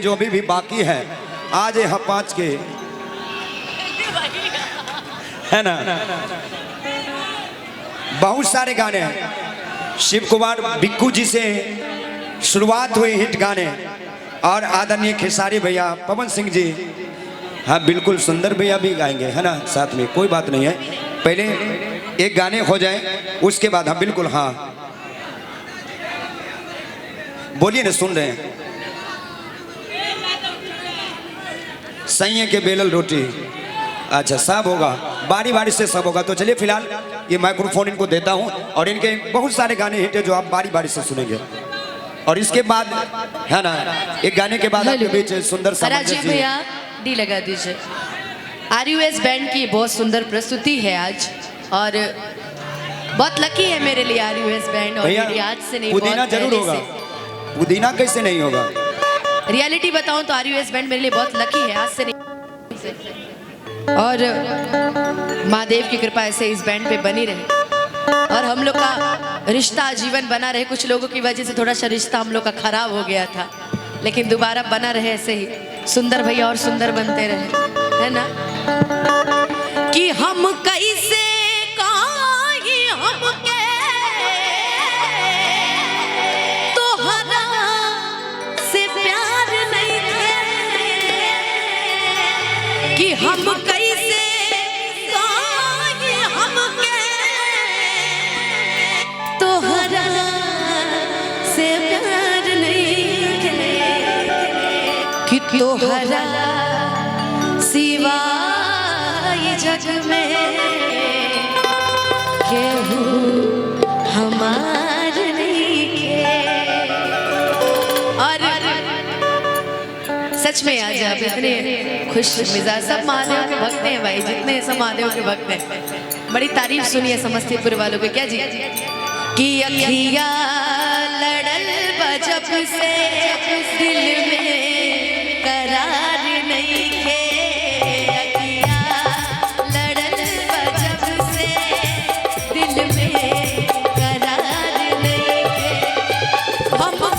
जो भी बाकी है आज यहाँ 5 के है ना। बहुत सारे गाने हैं। शिव कुमार बिक्कू जी से शुरुआत हुई हिट गाने और आदरणीय खेसारी भैया, पवन सिंह जी, हाँ बिल्कुल सुंदर भैया भी गाएंगे है ना साथ में, कोई बात नहीं है। पहले एक गाने हो जाए उसके बाद हाँ बिल्कुल हाँ बोलिए ना, सुन रहे हैं। सैये के बेलल रोटी, अच्छा सब होगा, बारी बारी से सब होगा। तो चलिए फिलहाल ये माइक्रोफोन इनको देता हूं और इनके बहुत सारे गाने हिट है जो आप बारी बारी से सुनेंगे। और इसके बाद है ना एक गाने के बाद आपके बीच सुंदर राजीव भैया डी लगा दीजिए। RUS बैंड की बहुत सुंदर प्रस्तुति है आज और बहुत लकी है मेरे लिए RUS बैंड। और मेरी आज से नहीं, पुदीना जरूर होगा, पुदीना कैसे नहीं होगा। रियलिटी बताऊं तो RUS बैंड मेरे लिए बहुत लकी है, आज से नहीं। और महादेव की कृपा ऐसे इस बैंड पे बनी रहे और हम लोग का रिश्ता जीवन बना रहे। कुछ लोगों की वजह से थोड़ा सा रिश्ता हम लोग का खराब हो गया था, लेकिन दोबारा बना रहे ऐसे ही। सुंदर भैया और सुंदर बनते रहे, है ना। कि हम कैसे कि हम कैसे तोहरा से प्यार नहीं कि तोहरा सिवाय जग में केहू हमार नहीं के। और सच में आज आप इतने खुश मिजाज, सब महादेव के भक्त हैं भाई, जितने सब महादेव के भक्त हैं। बड़ी तारीफ सुनी है समस्तीपुर वालों को, क्या जी कि अखिया लड़ल बजब से दिल में करार नहीं है। अखिया लड़ल बजब से दिल में करार नहीं है। हम तो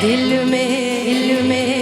दिल में